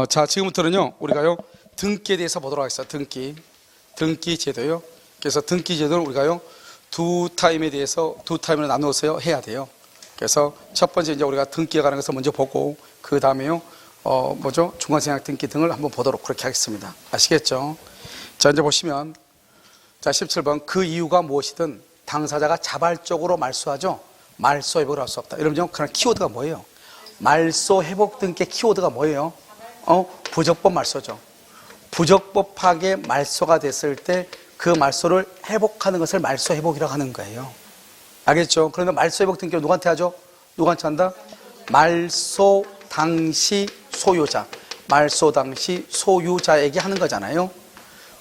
자, 지금부터는요, 우리가요, 등기에 대해서 보도록 하겠습니다. 등기 제도요. 그래서 등기 제도를 우리가요, 두 타임으로 나누어서 해야 돼요. 그래서 첫 번째 이제 우리가 등기에 관한 것을 먼저 보고, 그 다음에요, 중간생활 등기 등을 한번 보도록 그렇게 하겠습니다. 아시겠죠? 자, 이제 보시면, 자, 17번. 그 이유가 무엇이든 당사자가 자발적으로 말소하죠. 말소 회복을 할 수 없다. 여러분, 그런 키워드가 뭐예요? 말소 회복 등기 키워드가 뭐예요? 부적법 말소죠. 부적법 파악에 말소가 됐을 때 그 말소를 회복하는 것을 말소 회복이라고 하는 거예요. 알겠죠? 그러면 말소 회복 등기를 누구한테 하죠? 누구한테 한다? 말소 당시 소유자. 말소 당시 소유자에게 하는 거잖아요.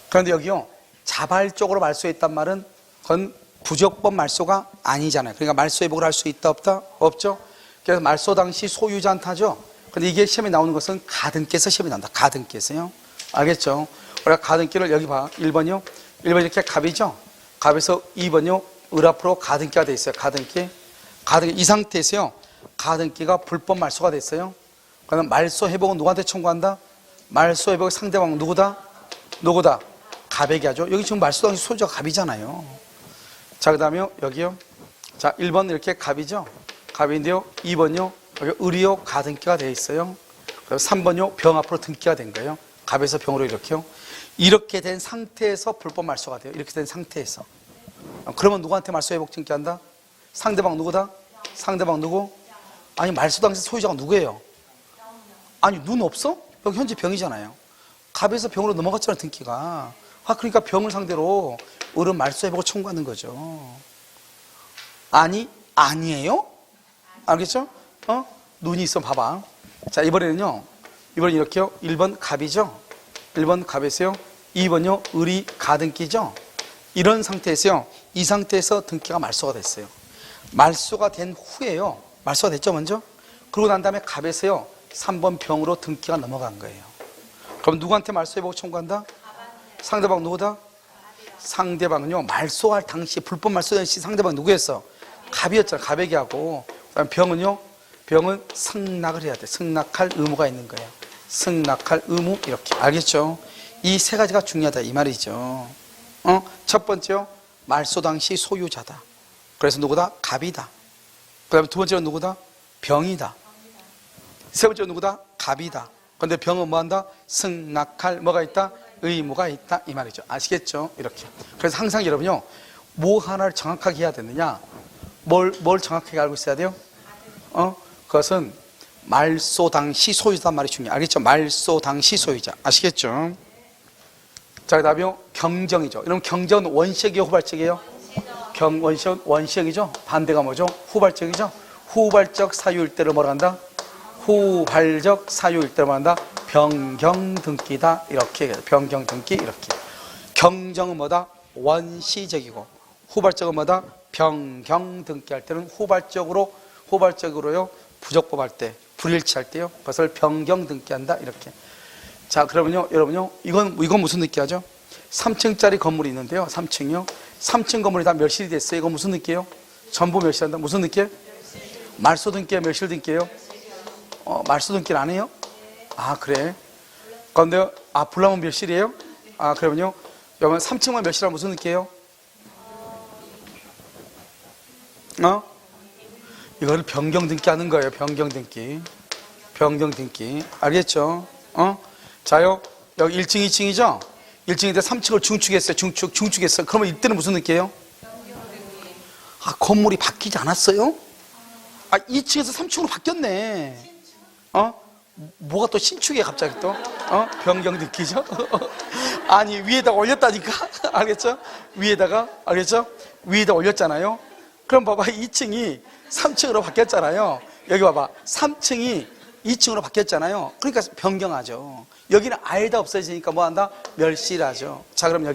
그런데 여기요, 자발적으로 말소했단 말은 그건 부적법 말소가 아니잖아요. 그러니까 말소 회복을 할 수 있다 없다? 없죠? 그래서 말소 당시 소유자한테 하죠. 근데 이게 시험에 나오는 것은 가등기에서 시험이 나온다. 가등기에서요. 알겠죠? 우리가 가등기를 여기 봐. 1번이요. 1번 이렇게 갑이죠? 갑에서 2번이요. 을 앞으로 가등기가 돼 있어요. 가등기. 이 상태에서요. 가등기가 불법 말소가 됐어요. 그러면 말소 회복은 누구한테 청구한다? 말소 회복의 상대방 누구다? 갑에게 하죠. 여기 지금 말소 당시 소유자가 갑이잖아요. 자, 그 다음에 여기요. 자, 1번 이렇게 갑이죠? 갑인데요. 2번요. 여기 을이요. 가등기가 되어 있어요. 그리고 3번요. 병 앞으로 등기가 된 거예요. 갑에서 병으로 이렇게요. 이렇게 된 상태에서 불법 말소가 돼요. 이렇게 된 상태에서. 그러면 누구한테 말소 회복 등기한다? 상대방 누구다? 상대방 누구? 아니, 말소 당시 소유자가 누구예요? 아니, 눈 없어? 여기 현재 병이잖아요. 갑에서 병으로 넘어갔잖아요, 등기가. 그러니까 병을 상대로 을은 말소 회복을 청구하는 거죠. 아니에요? 알겠죠? 눈이 있어 봐봐. 자, 이번에는 이렇게요. 1번 갑이죠? 1번 갑에서요. 2번요. 을이 가등기죠? 이런 상태에서요. 이 상태에서 등기가 말소가 됐어요. 말소가 된 후에요. 말소가 됐죠, 먼저? 그러고 난 다음에 갑에서요. 3번 병으로 등기가 넘어간 거예요. 그럼 누구한테 말소 회복 청구한다? 상대방 누구다? 상대방은요. 말소할 당시, 불법 말소 당시 상대방 누구였어? 갑이었잖아. 갑에게 하고. 그다음 병은요. 병은 승낙을 해야 돼. 승낙할 의무가 있는 거예요. 승낙할 의무, 이렇게. 알겠죠? 이 세 가지가 중요하다, 이 말이죠. 첫 번째요. 말소 당시 소유자다. 그래서 누구다? 갑이다. 그 다음에 두 번째는 누구다? 병이다. 세 번째는 누구다? 갑이다. 그런데 병은 뭐 한다? 승낙할 뭐가 있다? 의무가 있다, 이 말이죠. 아시겠죠? 이렇게. 그래서 항상 여러분요, 뭐 하나를 정확하게 해야 되느냐? 뭘 정확하게 알고 있어야 돼요? 그것은 말소 당시 소유자란 말이 중요해요. 알겠죠? 말소 당시 소유자. 아시겠죠? 자, 그 다음에 경정이죠. 여러분, 경정은 원시적이에요, 후발적이에요? 원시적이죠? 반대가 뭐죠? 후발적이죠? 후발적 사유일 때를 뭐라 한다? 후발적 사유일 때를 뭐라 한다? 변경등기다. 이렇게. 변경등기, 이렇게. 경정은 뭐다? 원시적이고, 후발적은 뭐다? 변경등기 할 때는 후발적으로요, 부적법 할 때, 불일치할 때요, 그것을 변경등기한다. 이렇게. 자, 그러면요, 여러분요, 이건 무슨 느끼하죠? 3층짜리 건물이 있는데요, 3층이요. 3층 건물이 다 멸실이 됐어요. 이건 무슨 느끼예요? 전부 멸실한다. 무슨 느끼예요? 말소 등기예요, 멸실 등기예요? 말소 등기를 안 해요? 그래. 그런데, 불나면 멸실이에요? 그러면요, 여러분, 3층만 멸실하면 무슨 느끼예요? 이거를 변경등기 하는 거예요. 변경등기. 알겠죠? 자요, 여기 1층, 2층이죠? 1층인데 3층을 중축했어요. 중축했어요. 그러면 이때는 무슨 느끼예요? 건물이 바뀌지 않았어요? 2층에서 3층으로 바뀌었네. 뭐가 또 신축이야, 갑자기 또? 변경등기죠? 아니, 위에다가 올렸다니까? 알겠죠? 알겠죠? 위에다 올렸잖아요? 그럼 봐봐, 2층이 3층으로 바뀌었잖아요. 여기 봐봐, 3층이 2층으로 바뀌었잖아요. 그러니까 변경하죠. 여기는 아예 다 없어지니까 뭐 한다? 멸실하죠. 자, 그럼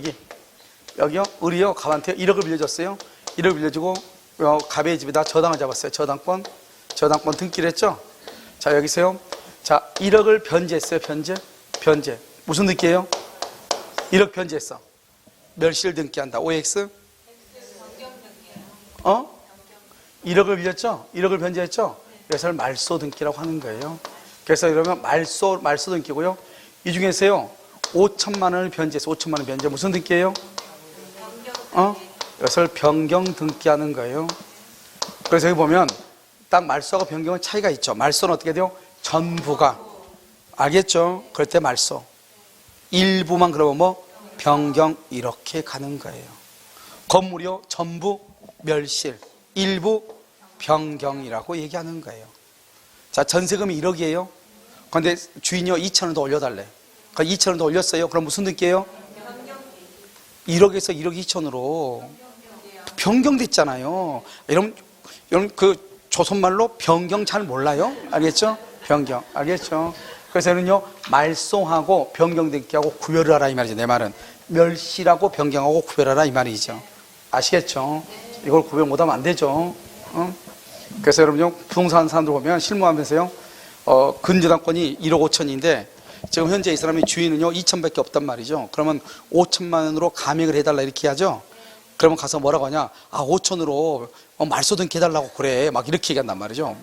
여기요, 을이요, 갑한테 1억을 빌려줬어요. 1억을 빌려주고, 갑의 집에다 저당을 잡았어요. 저당권 등기를 했죠. 자, 여기서요. 자, 1억을 변제했어요. 변제. 무슨 등기예요? 1억 변제했어. 멸실 등기한다. OX? 1억을 빌렸죠? 1억을 변제했죠? 그래서 말소 등기라고 하는 거예요. 그래서 이러면 말소 등기고요. 이 중에서요 5천만 원을 변제해서 5천만 원 변제 무슨 등기예요? 이것을 변경 등기하는 거예요. 그래서 여기 보면 딱 말소하고 변경은 차이가 있죠. 말소는 어떻게 돼요? 전부가, 알겠죠? 그럴 때 말소. 일부만 그러면 뭐 변경 이렇게 가는 거예요. 건물이요 전부 멸실, 일부 변경이라고 얘기하는 거예요. 자, 전세금이 1억이에요. 그런데 주인이요 2천 원 더 올려달래. 그러니까 2천 원 더 올렸어요. 그럼 무슨 등기예요? 1억에서 1억 2천으로 변경됐잖아요. 여러분 그 조선말로 변경 잘 몰라요? 알겠죠? 변경, 알겠죠? 그래서 저는요 말소하고 변경 등기하고 구별을 하라 이 말이죠. 내 말은 멸실하고 변경하고 구별하라 이 말이죠. 아시겠죠? 이걸 구별 못하면 안 되죠. 그래서 여러분요 부동산 사람들 보면 실무하면서요 근저당권이 1억 5천인데 지금 현재 이 사람이 주인은요 2천밖에 없단 말이죠. 그러면 5천만 원으로 감액을 해달라 이렇게 하죠. 그러면 가서 뭐라고 하냐, 5천으로 말소 등기 해달라고 그래 막 이렇게 얘기한단 말이죠.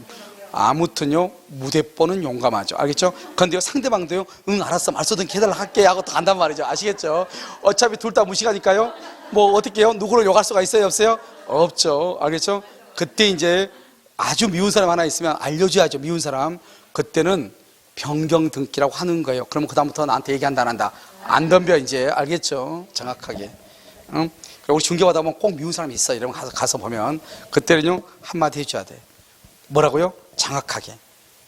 아무튼요 무대뽀는 용감하죠. 알겠죠? 그런데요 상대방도요 응 알았어 말소 등기 해달라고 할게 하고 또 간단 말이죠. 아시겠죠? 어차피 둘 다 무식하니까요 뭐 어떻게 해요? 누구를 욕할 수가 있어요 없어요? 없죠. 알겠죠? 그때 이제 아주 미운 사람 하나 있으면 알려줘야죠. 미운 사람. 그때는 변경 등기라고 하는 거예요. 그러면 그다음부터 나한테 얘기한다 안 한다? 안 덤벼 이제. 알겠죠? 정확하게. 그리고 우리 중개받아 보면 꼭 미운 사람이 있어. 이러면 가서 보면 그때는요 한마디 해줘야 돼. 뭐라고요? 정확하게.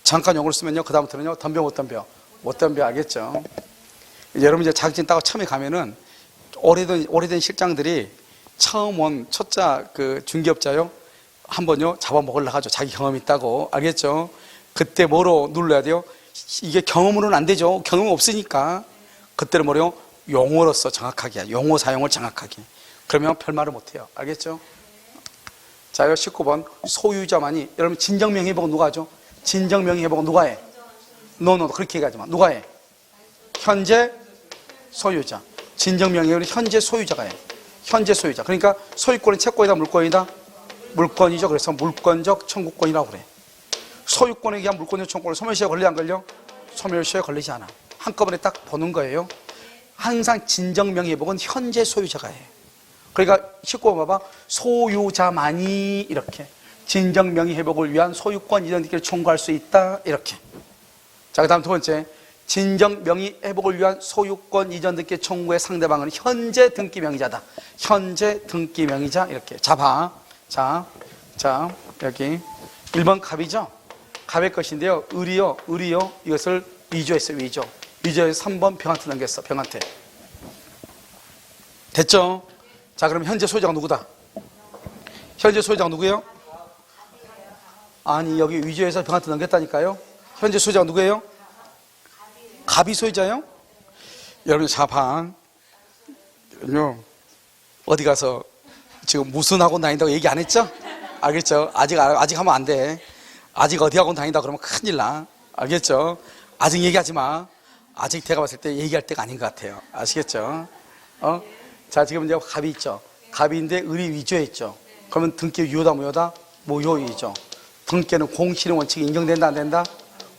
정확한 용어를 쓰면요 그다음부터는요 덤벼 못 덤벼? 못 덤벼. 알겠죠? 여러분 이제 자격증 따고 처음에 가면은 오래된 실장들이 처음 온 초짜 그 중개업자요 한번요 잡아먹으려고 하죠. 자기 경험 있다고. 알겠죠? 그때 뭐로 눌러야 돼요? 이게 경험으로는 안 되죠. 경험이 없으니까. 그때는 뭐래요? 용어로서 정확하게, 용어 사용을 정확하게. 그러면 별말을 못해요. 알겠죠? 자, 이거 19번 소유자만이. 여러분 진정명의회복 누가 하죠? 진정명의회복 누가 해? 노 그렇게 얘기하지 마. 누가 해? 현재 소유자. 진정명의회복은 현재 소유자가 해. 현재 소유자. 그러니까 소유권은 채권이다 물권이다? 물권이죠. 그래서 물권적 청구권이라고 그래. 소유권에 의한 물권적 청구권은 소멸시효에 걸려 안 걸려? 소멸시효에 걸리지 않아. 한꺼번에 딱 보는 거예요. 항상 진정명의회복은 현재 소유자가 해. 그러니까 19번 봐봐. 소유자만이 이렇게 진정명의회복을 위한 소유권 이전 등기를 청구할 수 있다 이렇게. 자, 그 다음 두 번째 진정명의회복을 위한 소유권 이전 등기 청구의 상대방은 현재 등기명의자다. 현재 등기명의자 이렇게. 자, 봐. 자 여기 1번 갑이죠. 갑의 것인데요 을이요 이것을 위조했어요. 위조해서 3번 병한테 넘겼어. 병한테. 됐죠? 자, 그럼 현재 소유자가 누구다? 현재 소유자가 누구예요? 아니 여기 위조해서 병한테 넘겼다니까요. 현재 소유자가 누구예요? 갑이 소유자예요? 여러분 자방 어디 가서 지금 무슨 학원 다닌다고 얘기 안 했죠? 알겠죠? 아직 하면 안 돼. 아직 어디 학원 다닌다 그러면 큰일 나. 알겠죠? 아직 얘기하지 마. 아직 제가 봤을 때 얘기할 때가 아닌 것 같아요. 아시겠죠? 자, 지금 이제 갑이 있죠. 갑인데 을이 위조했죠. 그러면 등기 유효다 무효다? 무효이죠. 등기는 공신의 원칙이 인정된다 안 된다?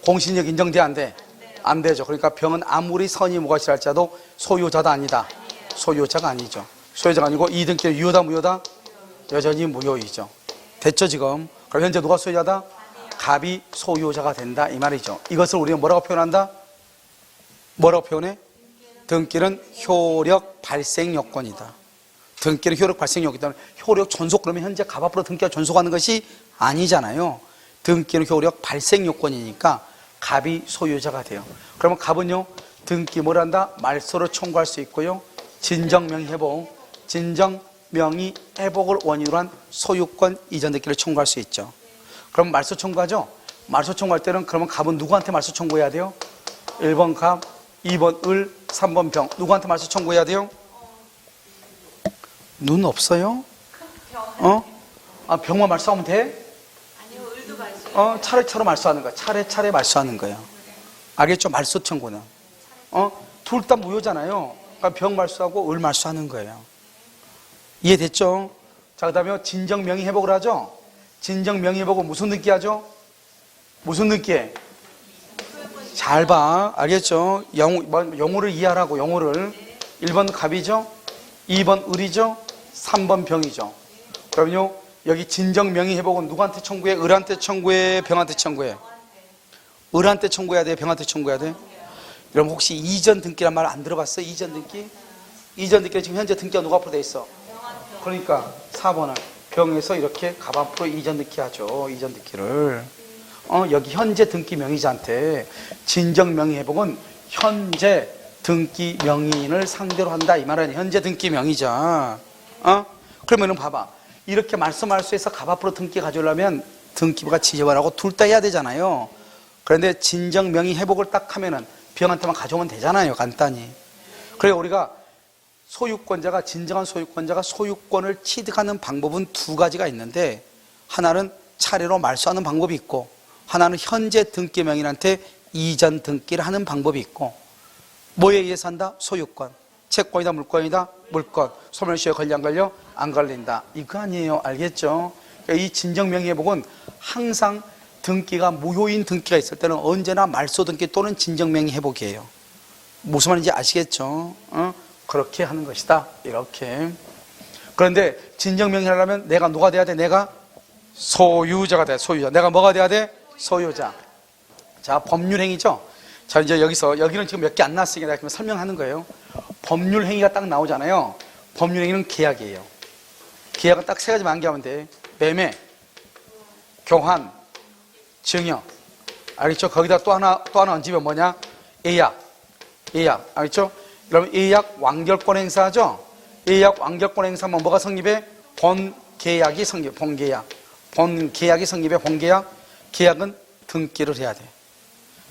공신력 인정돼 안 돼? 안 되죠. 그러니까 병은 아무리 선의 무과실할지라도 소유자다 아니다? 소유자가 아니죠. 소유자가 아니고 이 등기는 유효다 무효다? 여전히 무효이죠. 됐죠 지금? 그럼 현재 누가 소유자다? 갑이 소유자가 된다 이 말이죠. 이것을 우리가 뭐라고 표현한다? 뭐라고 표현해? 등기는 효력 발생 요건이다. 등기는 효력 발생 요건이다. 효력 존속 그러면 현재 갑 앞으로 등기가 존속하는 것이 아니잖아요. 등기는 효력 발생 요건이니까 갑이 소유자가 돼요. 그러면 갑은요 등기 뭘 한다? 말소를 청구할 수 있고요. 진정명의회복을 원인으로 한 소유권 이전 등기를 청구할 수 있죠. 그럼 말소 청구하죠? 말소 청구할 때는 그러면 갑은 누구한테 말소 청구해야 돼요? 1번 갑, 2번 을, 3번 병. 누구한테 말소 청구해야 돼요? 눈 없어요? 병만 말소하면 돼? 아니요, 을도 말소. 차례차례 말소하는 거야. 차례차례 말소하는 거예요. 알겠죠? 말소 청구는. 둘 다 무효잖아요. 그러니까 병 말소하고 을 말소하는 거예요. 이해됐죠? 자, 그 다음에 진정명의회복을 하죠? 진정명의회복은 무슨 등기 하죠? 무슨 등기에? 잘 봐. 알겠죠? 영호를 이해하라고, 영호를. 1번 갑이죠? 2번 을이죠? 3번 병이죠. 그럼요, 여기 진정 명의 회복은 누구한테 청구해? 을한테 청구해? 병한테 청구해? 을한테 청구해야 돼? 병한테 청구해야 돼? 여러분 혹시 이전 등기란 말 안 들어봤어요? 이전 등기? 이전 등기는 지금 현재 등기가 누구 앞으로 돼 있어? 그러니까 4번을 병에서 이렇게 갑 앞으로 이전 등기 하죠. 이전 등기를. 여기 현재 등기 명의자한테 진정 명의 회복은 현재 등기 명의인을 상대로 한다 이 말은 현재 등기 명의자. 그러면은 봐봐, 이렇게 말씀할 수 해서 갑 앞으로 등기 가져오려면 등기부가 지정하고 둘 다 해야 되잖아요. 그런데 진정 명의 회복을 딱 하면은 병한테만 가져오면 되잖아요, 간단히. 그래, 우리가 소유권자가, 진정한 소유권자가 소유권을 취득하는 방법은 두 가지가 있는데, 하나는 차례로 말소하는 방법이 있고, 하나는 현재 등기 명의인한테 이전 등기를 하는 방법이 있고. 뭐에 의해서 한다? 소유권. 채권이다, 물권이다? 물권. 소멸시효에 걸려 안 걸려? 안 걸린다. 이거 아니에요. 알겠죠? 그러니까 이 진정 명의 회복은 항상 등기가 무효인 등기가 있을 때는 언제나 말소 등기 또는 진정 명의 회복이에요. 무슨 말인지 아시겠죠? 그렇게 하는 것이다. 이렇게. 그런데 진정 명의 하려면 내가 누가 돼야 돼? 내가 소유자가 돼. 소유자. 내가 뭐가 돼야 돼? 소유자. 자, 법률행위죠. 자, 이제 여기는 지금 몇 개 안 나왔으니까 내가 설명하는 거예요. 법률행위가 딱 나오잖아요. 법률행위는 계약이에요. 계약은 딱 세 가지만 암기하면 돼. 매매, 교환, 증여. 알겠죠? 거기다 또 하나 얹으면 뭐냐? 예약. 알겠죠? 여러분, 예약 완결권 행사하죠? 예약 완결권 행사하면 뭐가 성립해? 본계약이 성립, 본계약. 본계약이 성립해, 본계약. 계약은 등기를 해야 돼.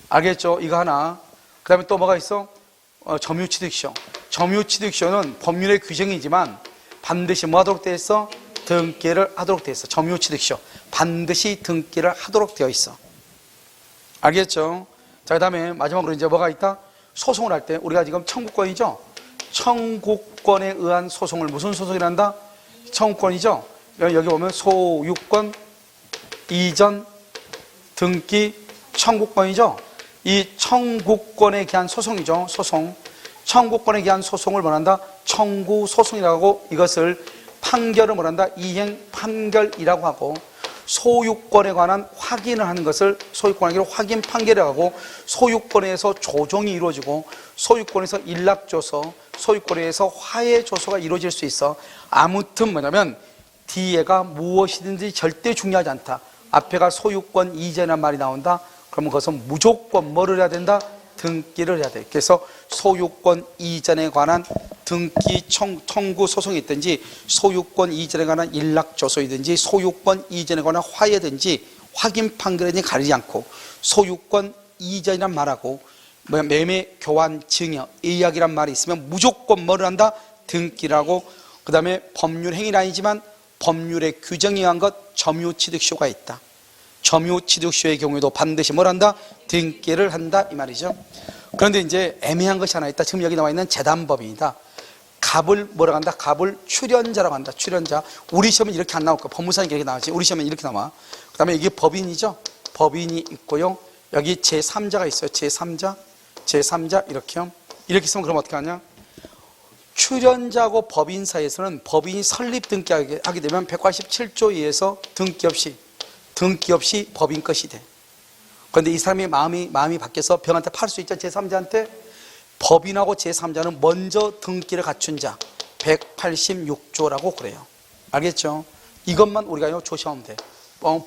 알겠죠? 이거 하나. 그 다음에 또 뭐가 있어? 점유취득시효. 점유취득시효는 법률의 규정이지만 반드시 뭐 하도록 되어 있어? 등기를 하도록 되어 있어. 점유취득시효. 반드시 등기를 하도록 되어 있어. 알겠죠? 자, 그 다음에 마지막으로 이제 뭐가 있다? 소송을 할 때 우리가 지금 청구권이죠? 청구권에 의한 소송을 무슨 소송이란다? 청구권이죠? 여기 보면 소유권, 이전, 등기, 청구권이죠? 이 청구권에 대한 소송이죠. 소송. 청구권에 대한 소송을 뭐란다? 청구소송이라고 하고, 이것을 판결을 뭐란다? 이행 판결이라고 하고, 소유권에 관한 확인을 하는 것을 소유권을 확인 판결이라고 하고, 소유권에서 조정이 이루어지고, 소유권에서 일락조서, 소유권에서 화해조서가 이루어질 수 있어. 아무튼 뭐냐면 뒤에가 무엇이든지 절대 중요하지 않다. 앞에가 소유권 이전이라는 말이 나온다. 그러면 그것은 무조건 뭐를 해야 된다? 등기를 해야 돼. 그래서 소유권 이전에 관한 등기 청구 소송이 있든지, 소유권 이전에 관한 일락조서이든지, 소유권 이전에 관한 화해든지, 확인 판결이든지 가리지 않고, 소유권 이전이란 말하고, 매매, 교환, 증여, 예약이란 말이 있으면 무조건 뭐를 한다? 등기를 하고, 그 다음에 법률 행위는 아니지만 법률의 규정에 의한 것, 점유취득시효가 있다. 점유취득시효의 경우에도 반드시 뭘 한다? 등기를 한다 이 말이죠. 그런데 이제 애매한 것이 하나 있다. 지금 여기 나와 있는 재단법인이다. 갑을 뭐라고 한다? 갑을 출연자라고 한다. 출연자. 우리 시험은 이렇게 안 나올 거야. 법무사는 이렇게 나오지. 우리 시험은 이렇게 나와. 그 다음에 이게 법인이죠. 법인이 있고요. 여기 제3자가 있어요. 제3자 이렇게요. 이렇게 쓰면 그럼 어떻게 하냐? 출연자하고 법인 사이에서는 법인이 설립 등기하게 되면 187조에 의해서 등기 없이 법인 것이 돼. 그런데 이 사람이 마음이 바뀌어서 병한테 팔 수 있죠. 제3자한테. 법인하고 제3자는 먼저 등기를 갖춘 자 186조라고 그래요. 알겠죠? 이것만 우리가 조심하면 돼.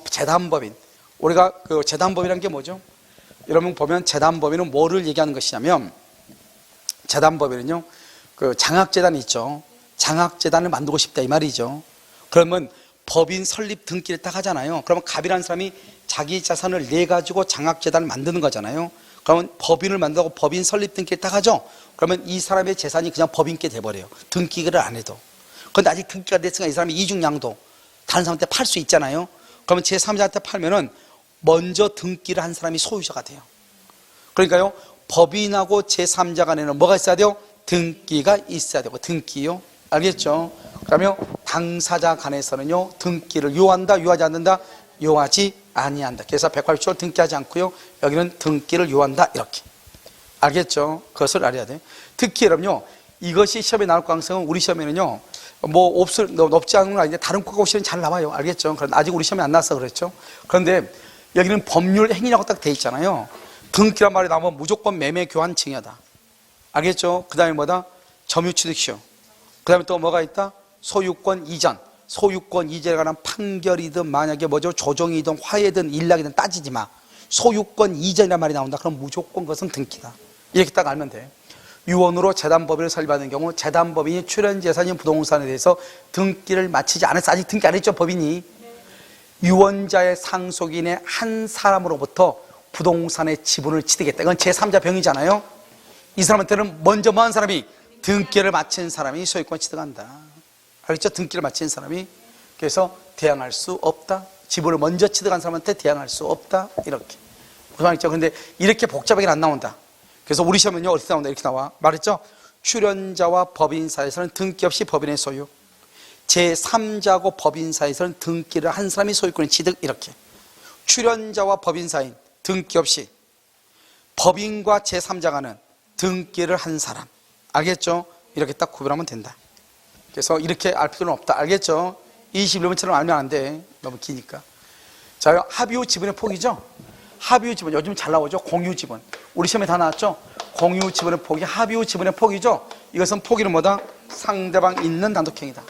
재단법인. 우리가 그 재단법이라는 게 뭐죠? 여러분 보면 재단법인은 뭐를 얘기하는 것이냐면, 재단법인은요, 그 장학재단이 있죠. 장학재단을 만들고 싶다 이 말이죠. 그러면 법인 설립 등기를 딱 하잖아요. 그러면 갑이라는 사람이 자기 자산을 내 가지고 장학재단을 만드는 거잖아요. 그러면 법인을 만들고 법인 설립 등기를 딱 하죠. 그러면 이 사람의 재산이 그냥 법인께 돼버려요. 등기를 안 해도. 그런데 아직 등기가 됐으니까 이 사람이 이중양도 다른 사람한테 팔 수 있잖아요. 그러면 제3자한테 팔면은 먼저 등기를 한 사람이 소유자가 돼요. 그러니까요, 법인하고 제3자 간에는 뭐가 있어야 돼요? 등기가 있어야 되고, 등기요. 알겠죠? 그러면 당사자 간에서는요, 등기를 요한다, 요하지 않는다? 요하지 아니한다. 그래서 180조를 등기하지 않고요. 여기는 등기를 요한다. 이렇게. 알겠죠? 그것을 알아야 돼. 특히 여러분요, 이것이 시험에 나올 가능성은 우리 시험에는요, 뭐 높지 않은 건 아닌데 다른 국가고 시험은 잘 나와요. 알겠죠? 그런데 아직 우리 시험에 안 나와서 그렇죠. 그런데 여기는 법률 행위라고 딱 돼 있잖아요. 등기란 말이 나오면 무조건 매매 교환 증여다. 알겠죠? 그 다음에 뭐다? 점유취득시효. 그 다음에 또 뭐가 있다? 소유권 이전. 소유권 이전에 관한 판결이든 만약에 뭐죠? 조정이든 화해든 일락이든 따지지 마. 소유권 이전이란 말이 나온다. 그럼 무조건 그것은 등기다. 이렇게 딱 알면 돼. 유언으로 재단법인을 설립하는 경우 재단법인이 출연재산인 부동산에 대해서 등기를 마치지 않았어. 아직 등기 안 했죠, 법인이. 유언자의 상속인의 한 사람으로부터 부동산의 지분을 취득했다. 이건 제3자 병이잖아요. 이 사람한테는 먼저 뭐 한 사람이? 등기를 마친 사람이 소유권을 취득한다. 알겠죠? 등기를 마친 사람이. 그래서 대항할 수 없다. 지분을 먼저 취득한 사람한테 대항할 수 없다. 이렇게. 무슨 말이죠? 근데 이렇게 복잡하게 안 나온다. 그래서 우리 시험은요, 어떻게 나온다? 이렇게 나와. 말했죠? 출연자와 법인 사이에서는 등기 없이 법인의 소유. 제3자고 법인 사이에서는 등기를 한 사람이 소유권을 취득. 이렇게. 출연자와 법인 사이인 등기 없이 법인과 제3자가는 등기를 한 사람. 알겠죠? 이렇게 딱 구별하면 된다. 그래서 이렇게 알 필요는 없다. 알겠죠? 21번처럼 알면 안 돼. 너무 기니까. 자, 합유 지분의 폭이죠? 합유 지분, 요즘 잘 나오죠? 공유 지분. 우리 시험에 다 나왔죠? 공유 지분의 폭이 합유 지분의 폭이죠? 이것은 폭이는 뭐다? 상대방 있는 단독행위다.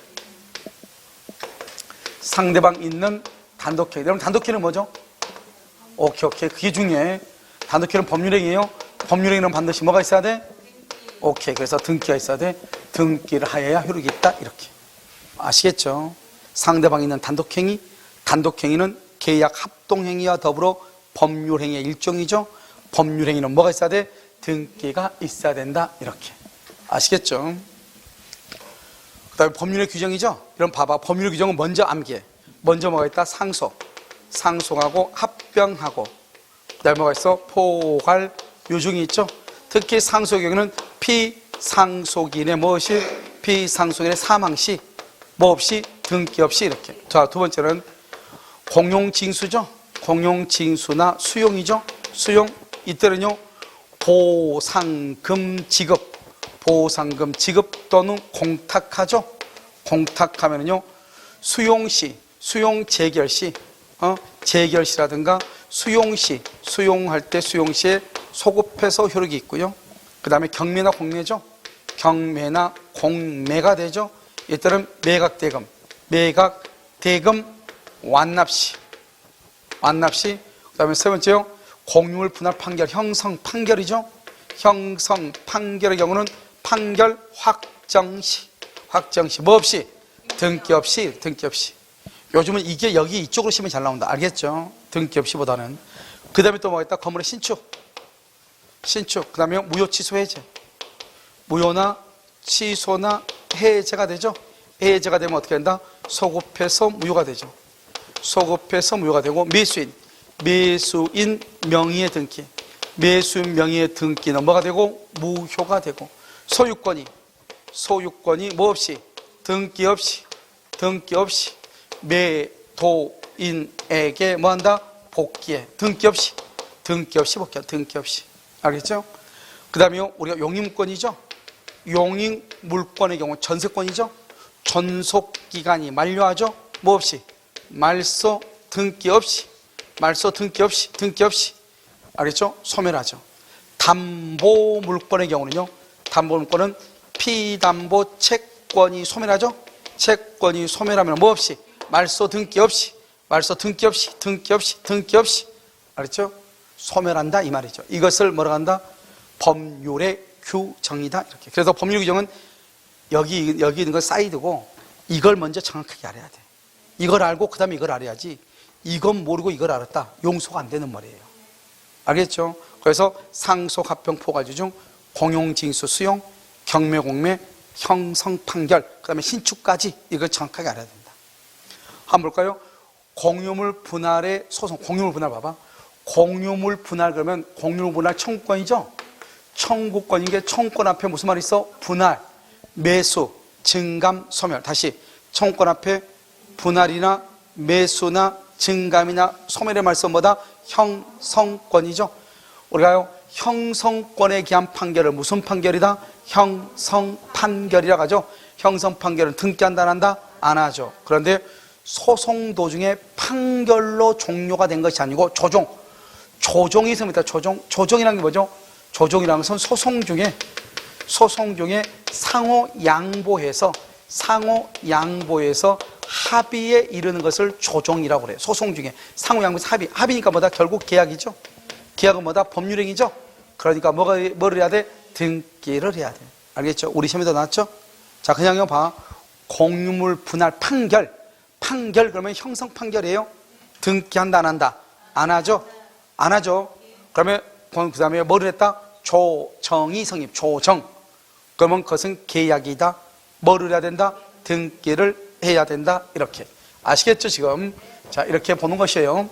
상대방 있는 단독행위. 여러분, 단독행위는 뭐죠? 오케이. 그게 중요해. 단독행위는 법률행위예요. 법률행위는 반드시 뭐가 있어야 돼? 오케이. 그래서 등기가 있어야 돼. 등기를 하여야 효력이 있다. 이렇게. 아시겠죠? 상대방 있는 단독행위. 단독행위는 계약 합동행위와 더불어 법률행위의 일종이죠. 법률행위는 뭐가 있어야 돼? 등기가 있어야 된다. 이렇게. 아시겠죠? 그 다음에 법률의 규정이죠. 이런 봐봐. 법률의 규정은 먼저 암기해. 먼저 뭐가 있다? 상속하고 합병하고. 그 다음에 뭐가 있어? 포괄 요중이 있죠. 특히 상속의 경우는 피상속인의 무엇이? 피상속인의 사망시 뭐 없이? 등기 없이. 이렇게. 자, 두 번째는 공용징수죠. 공용징수나 수용이죠. 수용. 이때는요, 보상금 지급 또는 공탁하죠. 공탁하면은요, 수용시, 수용 재결시, 재결시라든가 수용시, 수용할 때 수용시에 소급해서 효력이 있고요. 그 다음에 경매나 공매죠. 경매나 공매가 되죠. 이때는 매각대금, 완납시. 그 다음에 세 번째요, 공유물 분할 판결, 형성 판결이죠. 형성 판결의 경우는 판결 확정시 뭐 없이? 등기 없이. 요즘은 이게 여기 이쪽으로 시험이 잘 나온다. 알겠죠? 등기 없이보다는. 그 다음에 또 뭐가 있다? 건물의 신축. 그 다음에 무효 취소 해제. 무효나 취소나 해제가 되죠. 해제가 되면 어떻게 된다? 소급해서 무효가 되죠. 소급해서 무효가 되고, 매수인 명의의 등기. 매수인 명의의 등기는 뭐가 되고? 무효가 되고. 소유권이 뭐 없이? 등기 없이 매도인에게 뭐 한다? 복귀해. 등기 없이 복귀해. 등기 없이. 알겠죠? 그 다음에 우리가 용익물권이죠. 용익물권의 경우 전세권이죠. 존속기간이 만료하죠. 뭐 없이? 말소 등기 없이. 알겠죠? 소멸하죠. 담보물권의 경우는요, 담보물권은 피담보 채권이 소멸하죠. 채권이 소멸하면 뭐 없이? 말소 등기 없이. 알겠죠? 소멸한다 이 말이죠. 이것을 뭐라고 한다? 법률의 규정이다. 이렇게. 그래서 법률 규정은 여기 있는 건 사이드고, 이걸 먼저 정확하게 알아야 돼. 이걸 알고 그 다음에 이걸 알아야지, 이건 모르고 이걸 알았다, 용서가 안 되는 말이에요. 알겠죠? 그래서 상속, 합병, 포괄 중 공용징수, 수용, 경매, 공매, 형성, 판결, 그 다음에 신축까지 이걸 정확하게 알아야 된다. 한번 볼까요? 공유물 분할의 소송. 공유물 분할 봐봐. 공유물 분할 그러면 공유물 분할 청구권이죠. 청구권인 게 청구권 앞에 무슨 말이 있어? 분할, 매수, 증감, 소멸. 다시 청구권 앞에 분할이나 매수나 증감이나 소멸의 말씀보다 형성권이죠. 우리가요 형성권에 기한 판결을 무슨 판결이다? 형성 판결이라고 하죠. 형성 판결은 등기한다 안 한다? 안 하죠. 그런데 소송 도중에 판결로 종료가 된 것이 아니고 조정이 있습니다. 조정이라는 게 뭐죠? 조정이라는 것은 소송 중에 상호 양보해서 합의에 이르는 것을 조정이라고 그래요. 소송 중에 상호 양보해서 합의니까 뭐다? 결국 계약이죠. 계약은 뭐다? 법률행위죠. 그러니까 뭐를 해야 돼? 등기를 해야 돼. 알겠죠? 우리 시험에도 나왔죠? 자, 그냥 이거 봐. 공유물 분할 판결 그러면 형성 판결이에요. 등기한다 안 한다? 안 하죠. 그러면 그 다음에 뭐를 했다? 조정이 성립. 조정. 그러면 그것은 계약이다. 뭐를 해야 된다? 등기를 해야 된다. 이렇게 아시겠죠 지금? 자, 이렇게 보는 것이에요.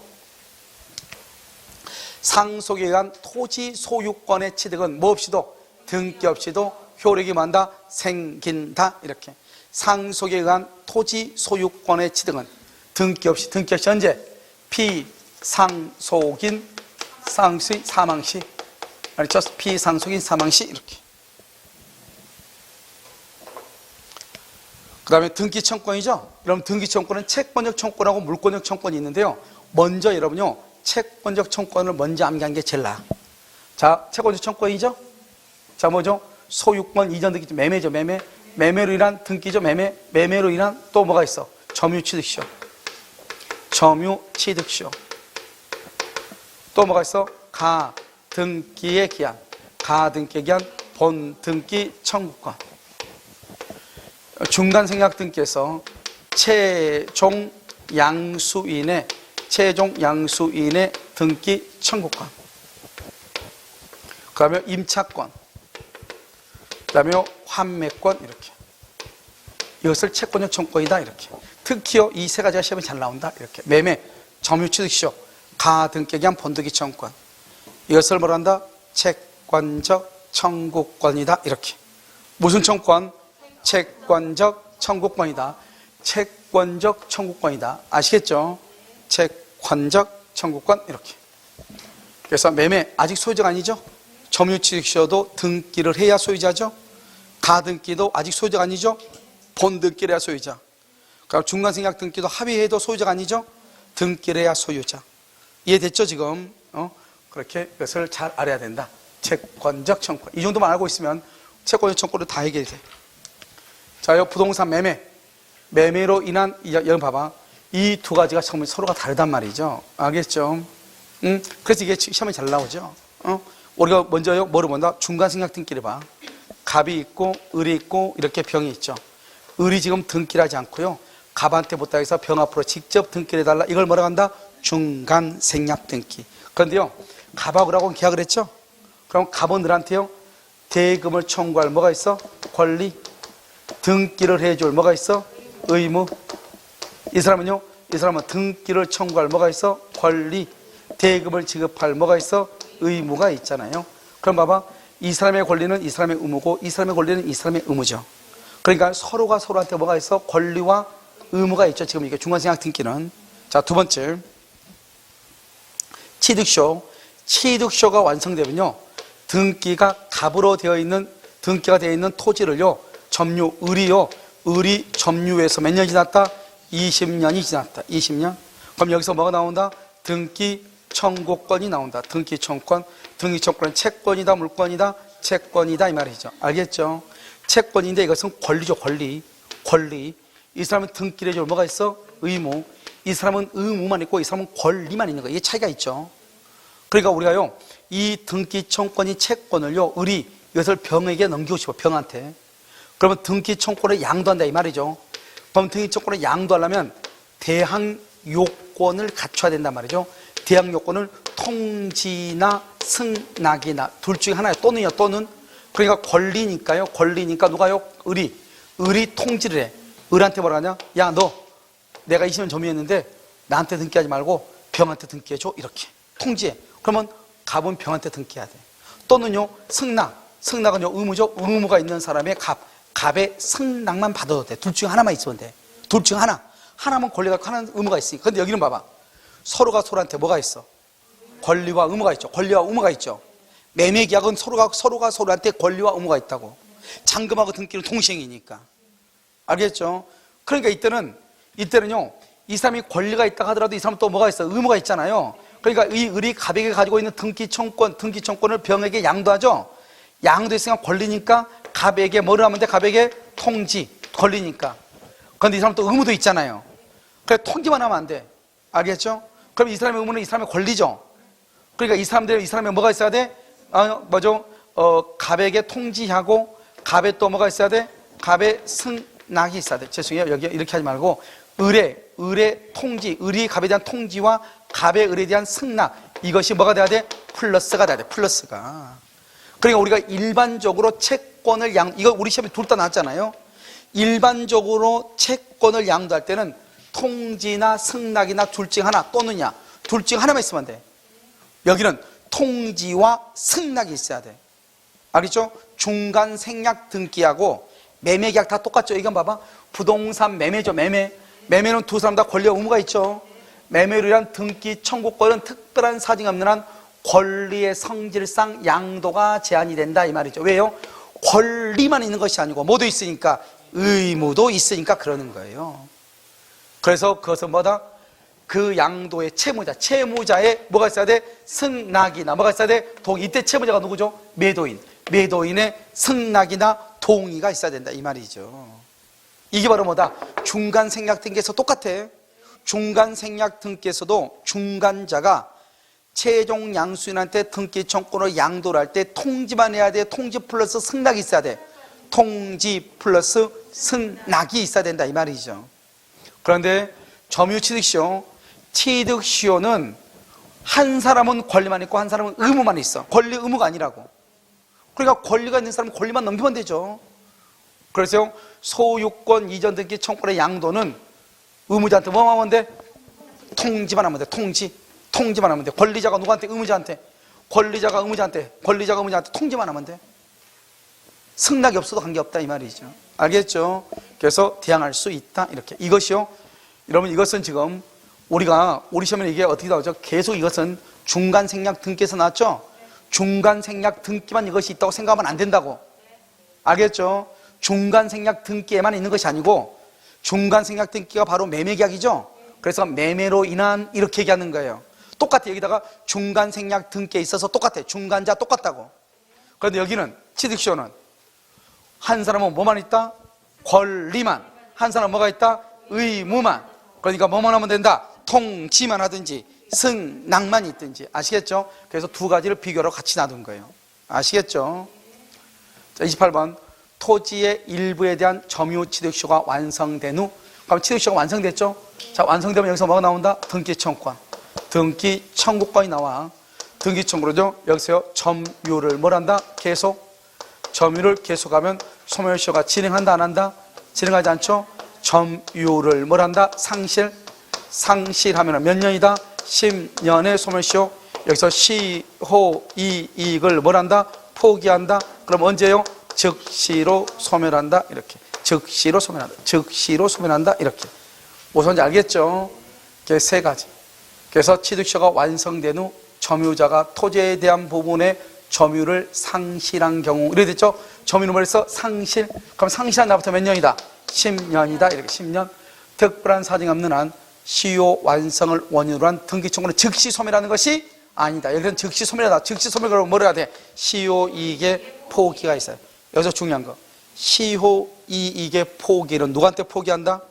상속에 의한 토지 소유권의 취득은 뭐 없이도 등기 없이도 효력이 만다 생긴다. 이렇게 상속에 의한 토지 소유권의 취득은 등기 없이 언제? 피상속인 사망시 알죠? 피상속인 사망시 이렇게. 그 다음에 등기청권이죠. 그럼 등기청권은 채권적 청권하고 물권적 청권이 있는데요. 먼저 여러분요 채권적 청권을 먼저 암기한 게 제일 나아. 자, 채권적 청권이죠. 자, 뭐죠? 소유권 이전 등기, 매매죠. 매매로 인한 등기죠. 매매로 인한 또 뭐가 있어? 점유취득시효. 또 뭐가 있어? 가등기에 기한 본등기 청구권. 중간생략 등기에서 최종 양수인의 등기 청구권. 그 다음에 임차권. 그 다음에 환매권. 이렇게. 이것을 채권적 청권이다. 이렇게. 특히요, 이 세 가지가 시험에 잘 나온다. 이렇게. 매매, 점유취득시효, 가등기에 기한 본등기 청구권. 이것을 뭐라 한다? 채권적 청구권이다. 이렇게. 무슨 청구권? 채권적 청구권이다. 채권적 청구권이다. 아시겠죠? 채권적 청구권 이렇게. 그래서 매매 아직 소유자가 아니죠? 점유취득시효도 등기를 해야 소유자죠? 가등기도 아직 소유자가 아니죠? 본등기를 해야 소유자. 그럼 중간생략 등기도 합의해도 소유자가 아니죠? 등기를 해야 소유자. 이해됐죠 지금? 그렇게 그것을 잘 알아야 된다. 채권적 청구권. 이 정도만 알고 있으면 채권적 청구권을 다 해결이 돼. 자, 요 부동산 매매로 인한 여러분 봐봐. 이 두 가지가 정말 서로가 다르단 말이죠. 알겠죠? 그래서 이게 시험에 잘 나오죠. 우리가 먼저요 뭐를 본다? 중간생략 등기를 봐. 갑이 있고 을이 있고 이렇게 병이 있죠. 을이 지금 등기를 하지 않고요. 갑한테 못다 해서 병 앞으로 직접 등기를 해달라. 이걸 뭐라고 한다? 중간생략 등기. 그런데요, 갑하고 을하고 계약을 했죠. 그럼 갑은 을한테요 대금을 청구할 뭐가 있어? 권리. 등기를 해줄 뭐가 있어? 의무. 이 사람은 등기를 청구할 뭐가 있어? 권리. 대금을 지급할 뭐가 있어? 의무가 있잖아요. 그럼 봐봐, 이 사람의 권리는 이 사람의 의무고 이 사람의 권리는 이 사람의 의무죠. 그러니까 서로가 서로한테 뭐가 있어? 권리와 의무가 있죠. 지금 이게 중간생략 등기는. 자, 두 번째 취득쇼가 완성되면요, 등기가 갑으로 되어 있는 토지를요 을이 점유해서 몇 년이 지났다? 20년이 지났다. 20년. 그럼 여기서 뭐가 나온다? 등기 청구권이 나온다. 등기 청구권. 등기 청구권은 채권이다, 물권이다? 채권이다 이 말이죠. 알겠죠? 채권인데 이것은 권리죠. 권리. 이 사람은 등기를 해줄 뭐가 있어? 의무. 이 사람은 의무만 있고 이 사람은 권리만 있는 거예요. 이게 차이가 있죠. 그러니까 우리가요 이 등기 청구권이 채권을요 을이 이것을 병에게 넘기고 싶어. 병한테. 그러면 등기 청구권을 양도한다 이 말이죠. 그럼 등기 청구권을 양도하려면 대항 요건을 갖춰야 된단 말이죠. 대항 요건을 통지나 승낙이나 둘 중에 하나예요. 또는. 그러니까 권리니까요. 권리니까 누가요? 을이 통지를 해. 을한테 뭐라 하냐? 야, 너 내가 20년 점유했는데 나한테 등기하지 말고 병한테 등기해줘. 이렇게 통지해. 그러면 갑은 병한테 등기해야 돼. 또는요 승낙은요 의무죠. 의무가 있는 사람의 갑의 승낙만 받아도 돼. 둘 중에 하나만 있으면 돼. 둘 중에 하나만 권리가 있고 하나는 의무가 있으니까. 근데 여기는 봐봐, 서로가 서로한테 뭐가 있어? 권리와 의무가 있죠. 권리와 의무가 있죠. 매매 계약은 서로가 서로한테 권리와 의무가 있다고. 잔금하고 등기는 동시행이니까. 알겠죠? 그러니까 이때는요, 이 사람이 권리가 있다 하더라도 이 사람은 또 뭐가 있어? 의무가 있잖아요. 그러니까 이 을이 갑에게 가지고 있는 등기청권을 병에게 양도하죠. 양도했으니까 권리니까 갑에게 뭐를 하면 돼? 갑에게 통지, 권리니까. 그런데 이 사람은 또 의무도 있잖아요. 그래 통지만 하면 안 돼. 알겠죠? 그럼 이 사람의 의무는 이 사람의 권리죠. 그러니까 이 사람의 뭐가 있어야 돼? 갑에게 통지하고 갑에 또 뭐가 있어야 돼? 갑의 승낙이 있어야 돼. 죄송해요. 여기 이렇게 하지 말고 을의 통지, 을이 갑에 대한 통지와 갑의 을에 대한 승낙, 이것이 뭐가 돼야 돼? 플러스가 돼야 돼. 플러스가. 그러니까 우리가 일반적으로 채권을 이거 우리 시험에 둘 다 나왔잖아요. 일반적으로 채권을 양도할 때는 통지나 승낙이나 둘 중 하나 또는야, 둘 중 하나만 있으면 돼. 여기는 통지와 승낙이 있어야 돼. 알겠죠? 중간 생략 등기하고 매매 계약 다 똑같죠. 이건 봐봐. 부동산 매매죠. 매매는 두 사람 다 권리와 의무가 있죠. 매매로 인한 등기 청구권은 특별한 사정이 없는 한 권리의 성질상 양도가 제한이 된다 이 말이죠. 왜요? 권리만 있는 것이 아니고 뭐도 있으니까, 의무도 있으니까 그러는 거예요. 그래서 그것은 뭐다? 그 양도의 채무자의 뭐가 있어야 돼? 승낙이나 뭐가 있어야 돼? 동의. 이때 채무자가 누구죠? 매도인의 승낙이나 동의가 있어야 된다 이 말이죠. 이게 바로 뭐다? 중간 생략 등기에서 똑같아. 중간 생략 등기에서도 중간자가 최종 양수인한테 등기 청구권을 양도를 할 때 통지만 해야 돼? 통지 플러스 승낙이 있어야 돼? 통지 플러스 승낙이 있어야 된다 이 말이죠. 그런데 취득시효는 한 사람은 권리만 있고 한 사람은 의무만 있어. 권리 의무가 아니라고. 그러니까 권리가 있는 사람은 권리만 넘기면 되죠. 그래서 소유권 이전 등기 청구권의 양도는 의무자한테 뭐만 하면 돼? 통지만 하면 돼. 통지만 하면 돼. 권리자가 누구한테? 의무자한테. 권리자가 의무자한테 통지만 하면 돼. 승낙이 없어도 관계없다 이 말이죠. 알겠죠? 그래서 대항할 수 있다 이렇게. 이것이요, 여러분, 이것은 지금 우리 시험에 이게 어떻게 나오죠? 계속 이것은 중간 생략 등기에서 나왔죠? 중간 생략 등기만 이것이 있다고 생각하면 안 된다고. 알겠죠? 중간 생략 등기에만 있는 것이 아니고 중간 생략 등기가 바로 매매 계약이죠? 그래서 매매로 인한 이렇게 얘기하는 거예요. 똑같아. 여기다가 중간 생략 등기에 있어서 똑같아. 중간자 똑같다고. 그런데 여기는 취득시효는 한 사람은 뭐만 있다? 권리만. 한 사람은 뭐가 있다? 의무만. 그러니까 뭐만 하면 된다? 통지만 하든지 승낙만 있든지. 아시겠죠? 그래서 두 가지를 비교로 같이 놔둔 거예요. 아시겠죠? 자, 28번. 토지의 일부에 대한 점유 취득시효가 완성된 후. 그럼 취득시효가 완성됐죠? 자, 완성되면 여기서 뭐가 나온다? 등기청구권. 등기청구권이 나와. 등기청구로죠? 여기서 점유를 뭘 한다? 점유를 계속하면 소멸시효가 진행한다 안 한다? 진행하지 않죠? 점유를 뭘 한다? 상실하면 몇 년이다? 10년의 소멸시효. 여기서 시효이익을 뭘 한다? 포기한다. 그럼 언제요? 즉시로 소멸한다 이렇게. 즉시로 소멸한다 이렇게. 무슨 말인지 알겠죠? 이게 세 가지. 그래서 취득시효가 완성된 후 점유자가 토지에 대한 부분의 점유를 상실한 경우, 이렇게 됐죠? 점유는 뭐랬어? 상실. 그럼 상실한 날부터 몇 년이다? 10년이다 이렇게. 10년. 특별한 사정이 없는 한 시효 완성을 원인으로 한 등기청구는 즉시 소멸하는 것이 아니다. 여기는 즉시 소멸하다. 즉시 소멸 그러면 뭐라 해야 돼? 시효이익의 포기가 있어요. 여기서 중요한 거, 시효이익의 포기는 누구한테 포기한다?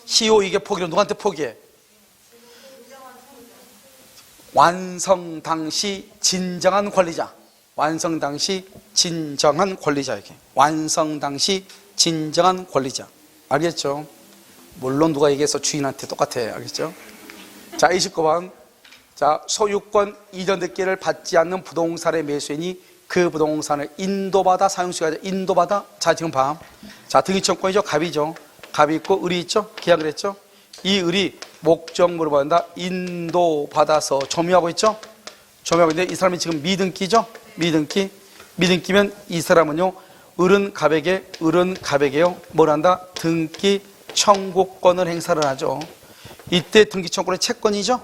시효이익의 포기는 누구한테 포기해? 완성 당시 진정한 권리자. 완성 당시 진정한 권리자에게. 완성 당시 진정한 권리자. 알겠죠? 물론 누가 얘기해서 주인한테 똑같아. 알겠죠? 자, 29번. 자, 소유권 이전 등기를 받지 않는 부동산의 매수인이 그 부동산을 인도받아 사용수가 인도받아. 자, 지금 봐. 자, 등기청구권이죠. 갑이죠. 갑이 있고 을이 있죠. 계약을 했죠. 이 을이 목적물을 받는다. 인도받아서 점유하고 있죠. 점유하고 있는데 이 사람이 지금 미등기죠. 미등기면 이 사람은요, 을은 갑에게요 뭘 한다? 등기 청구권을 행사를 하죠. 이때 등기청구는 채권이죠?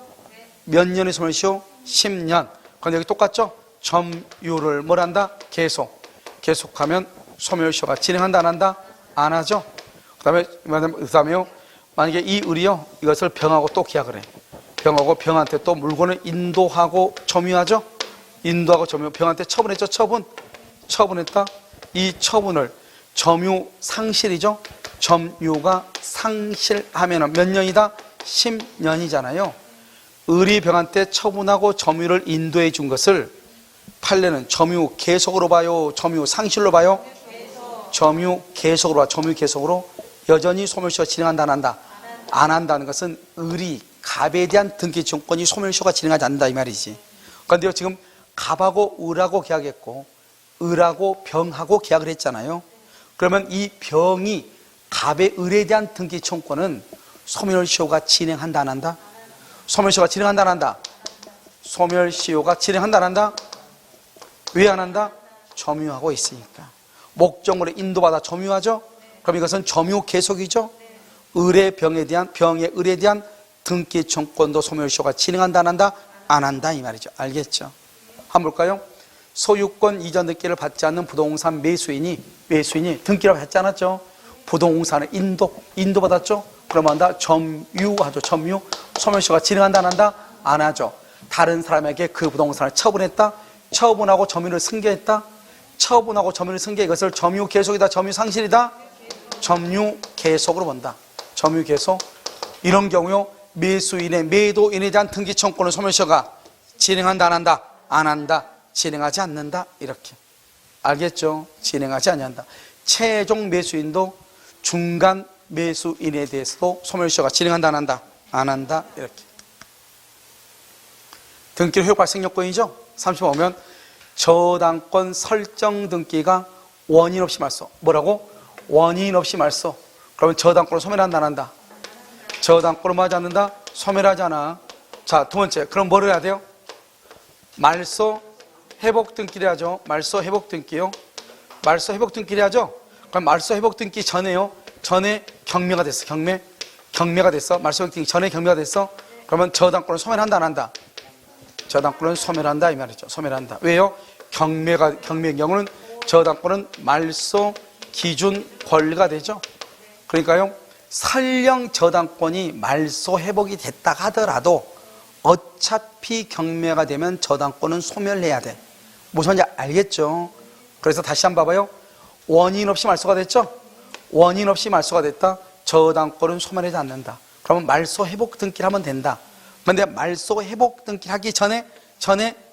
몇 년의 소멸시효? 10년. 그런데 여기 똑같죠? 점유를 뭘 한다? 계속하면 소멸시효가 진행한다 안 한다? 안 하죠? 그다음에요. 만약에 이 을이요 이것을 병하고 또 계약을 해. 병하고 병한테 또 물건을 인도하고 점유하죠? 인도하고 점유. 병한테 처분했죠? 처분했다. 이 처분을 점유 상실이죠? 점유가 상실하면 몇 년이다? 10년이잖아요. 을이 병한테 처분하고 점유를 인도해 준 것을 판례는 점유 계속으로 봐요? 점유 상실로 봐요? 점유 계속으로 봐. 점유 계속으로 여전히 소멸시효가 진행한다 안 한다? 안 한다는 것은 을이 갑에 대한 등기청권이 소멸시효가 진행하지 않는다 이 말이지. 그런데요 지금 갑하고 을하고 계약했고 을하고 병하고 계약을 했잖아요. 그러면 이 병이 갑의 을에 대한 등기청권은 소멸시효가 진행한다 안 한다? 소멸시효가 진행한다 안 한다? 소멸시효가 진행한다 안 한다? 왜 안 한다? 점유하고 있으니까. 목적물에 인도받아 점유하죠? 그럼 이것은 점유 계속이죠? 을의 병의 을에 대한 등기청권도 소멸시효가 진행한다 안 한다? 안 한다 이 말이죠. 알겠죠? 한번 볼까요? 소유권 이전 등기를 받지 않는 부동산 매수인이 등기를 받지 않았죠? 부동산을 인도받았죠? 그러면 한다? 점유하죠. 점유. 소멸시효가 진행한다 안 한다? 안 하죠. 다른 사람에게 그 부동산을 처분했다? 처분하고 점유를 승계했다? 처분하고 점유를 승계. 이것을 점유 계속이다? 점유 상실이다? 점유 계속으로 본다. 점유 계속. 이런 경우요 매수인의 매도인에 대한 등기청권을 소멸시효가 진행한다 안 한다? 안 한다. 진행하지 않는다. 이렇게. 알겠죠? 진행하지 않는다. 최종 매수인도 중간 매수인에 대해서도 소멸시효가 진행한다 안 한다? 안 한다. 이렇게. 등기의 효력 발생 요건이죠? 30번 보면 저당권 설정 등기가 원인 없이 말소. 뭐라고? 원인 없이 말소. 그러면 저당권을 소멸한다 안 한다? 저당권을 뭐 하지 않는다? 소멸하지 않아. 자, 두 번째. 그럼 뭐를 해야 돼요? 말소 회복 등기를 하죠. 말소 회복 등기요. 말소 회복 등기를 하죠. 그럼 말소 회복 등기 전에요. 전에 경매가 됐어. 경매가 됐어. 말소 회복 등기 전에 경매가 됐어. 그러면 저당권을 소멸한다 안 한다? 저당권은 소멸한다 이 말이죠. 소멸한다. 왜요? 경매의 경우는 저당권은 말소 기준 권리가 되죠. 그러니까요 설령 저당권이 말소 회복이 됐다 하더라도 어차피 경매가 되면 저당권은 소멸해야 돼. 무슨 말인지 알겠죠? 그래서 다시 한번 봐봐요. 원인 없이 말소가 됐죠? 원인 없이 말소가 됐다. 저당권은 소멸하지 않는다. 그러면 말소 회복 등기를 하면 된다. 그런데 말소 회복 등기를 하기 전에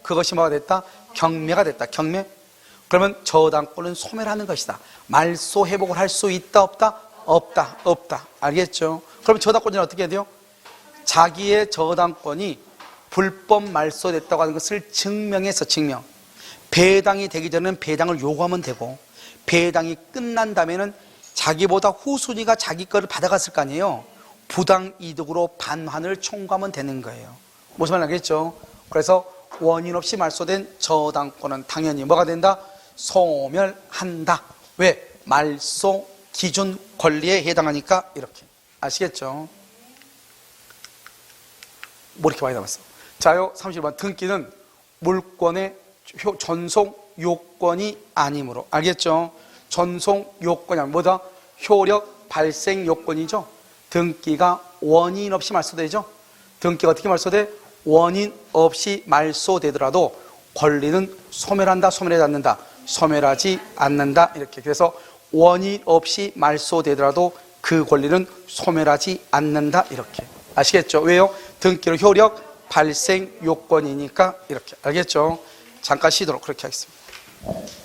그것이 뭐가 됐다? 경매가 됐다. 경매. 그러면 저당권은 소멸하는 것이다. 말소 회복을 할 수 있다 없다? 없다. 알겠죠? 그럼 저당권자는 어떻게 해야 돼요? 자기의 저당권이 불법 말소됐다고 하는 것을 증명해서 배당이 되기 전에는 배당을 요구하면 되고 배당이 끝난 다음에는 자기보다 후순위가 자기 거를 받아갔을 거 아니에요. 부당이득으로 반환을 청구하면 되는 거예요. 무슨 말인지 알겠죠? 그래서 원인 없이 말소된 저당권은 당연히 뭐가 된다? 소멸한다. 왜? 말소 기준 권리에 해당하니까. 이렇게. 아시겠죠? 뭐 이렇게 많이 남았어. 자요 31번 등기는 물권의 전송 요건이 아니므로. 알겠죠? 전송 요건이 아니면 뭐다? 효력 발생 요건이죠. 등기가 원인 없이 말소되죠. 등기가 어떻게 말소돼? 원인 없이 말소되더라도 권리는 소멸한다, 소멸하지 않는다? 소멸하지 않는다. 이렇게. 그래서 원인 없이 말소되더라도 그 권리는 소멸하지 않는다. 이렇게. 아시겠죠? 왜요? 등기로 효력 발생 요건이니까. 이렇게. 알겠죠? 잠깐 쉬도록 그렇게 하겠습니다.